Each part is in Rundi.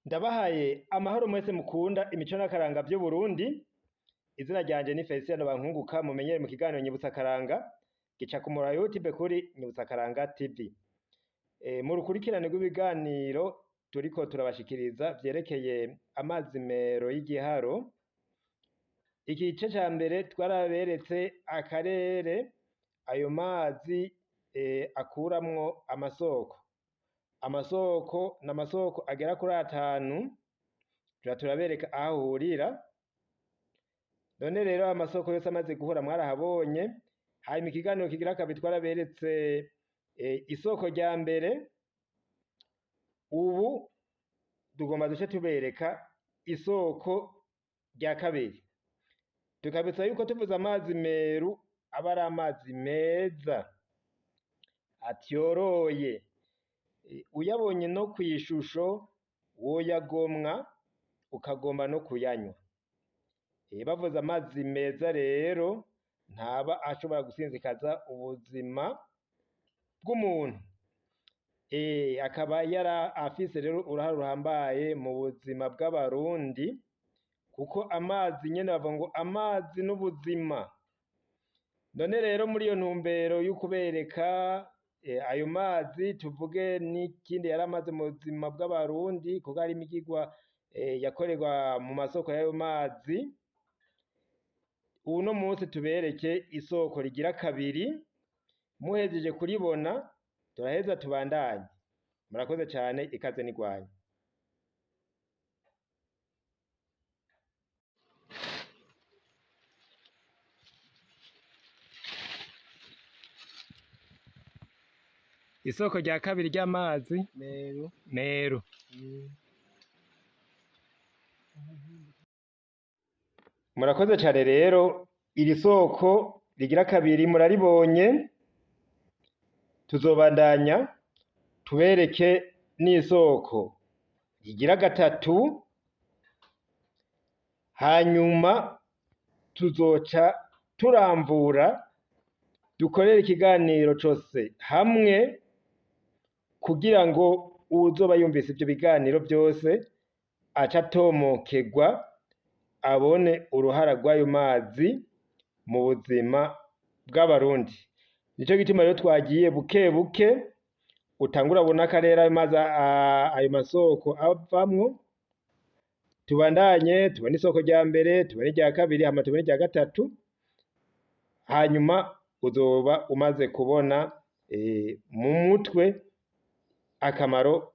Ndabahaye amahoro mwese mukunda imico n'akaranga vy'Uburundi. Izina ryanje ni Feliciano Bankunguka, mumenyere mu kiganiro Nyibutsa Akaranga gica ku murongo wa YouTube kuri Nyibutsa Akaranga TV. Mu rukurikirane rw'ibiganiro turiko turabashikiriza vyerekeye amazi mero y'igiharo. Igice ca mbere twaraberetse akarere ayo mazi akuramwo amasoko. Amasoko n'amasoko agera kuri 5 turabereka aho ahurira. None rero amasoko yose amaze guhura mwarahabonye. Hanyuma ikiganiro kigira kabiri twaraberetse isoko rya mbere. Ubu tugomba duce tubereka isoko rya kabiri. Tukabitsa yuko tuvuze amazi meru aba ari amazi meza atyoroye, uyabonye no kwishusho woyagomwa ukagomba no kuyanywa. Bavuze amazi meza rero ntaba ashobora gusinzikaza ubuzima bw'umuntu. Akaba yara afise rero uruhare ruhambaye mu buzima bw'abarundi, kuko amazi nyene bavuga ngo amazi n'ubuzima. None rero muri iyo ntumbero y'ukubereka ayo mazi, tuvuge n'ikindi yari amaze mu buzima bw'abarundi, kuko hari imigigwa yakorerwa mu masoko y'ayo mazi. Uno munsi tubereke isoko rigira kabiri. Muhejeje kuribona turaheza tubandanye. Murakoze cyane, ikaze n'igwanya. Isoko rya kabiri ry'amazi Meru. Murakoze cyane rero, iri soko rigira kabiri muraribonye. Tuzobandanya tubereke n'isoko rigira gatatu, hanyuma tuzoca turamvura dukorere ikiganiro cose hamwe, kugira ngo uzoba yumvise ivyo biganiro byose aca atomokegwa, abone uruhara rw'ayo mazi mu buzima bw'abarundi. Nico gituma rero twagiye buke buke, utangura abona akarere ayo masoko avamwo. Tubandanye tubone isoko rya mbere, tubone irya kabiri, hama tubone irya gatatu. Hanyuma uzoba umaze kubona mu mutwe akamaro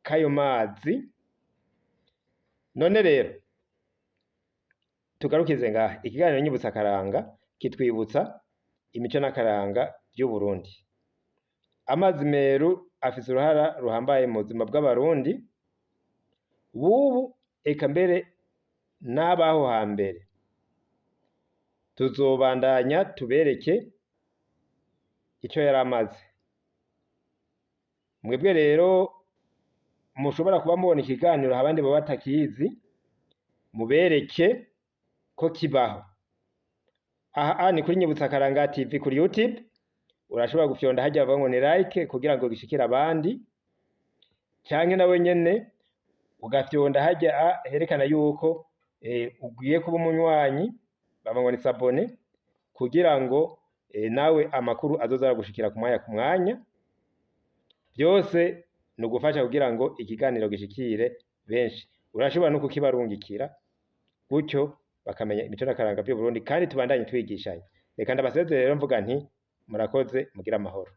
k'ayo mazi. None rero tugarukize ngaha. Ikiganiro Nyibutsa Akaranga kitwibutsa imico n'akaranga vy'Uburundi. Amazi meru afise uruhara ruhambaye mu buzima bw'abarundi bubu, eka mbere n'abaho hambere. Tuzobandanya tubereke ico yari amaze. Mwebwe rero mushobora kuba mubona ikiganiro abandi baba batakizi, mubereke ko kibaho. Aha ni kuri Nyibutsa Akaranga TV kuri YouTube. Urashobora gufyonda hajya bavuga ngo ni like kugira ngo gishikire abandi, canke nawe nyene ugafyonda hajya herekana yuko ugiye kuba umunywanyi, bavuga ngo ni s'abone, kugira ngo nawe amakuru azozara gushikira ku mwanya. Byose ni ugufasha kugira ngo ikiganiro gishikire benshi. Urashobora no kukibarungikira, gutyo bakamenya imico n'akaranga by'Uburundi, kandi tubandanye twigishanya. Reka ndabasezerere rero mvuga nti murakoze, mugira amahoro.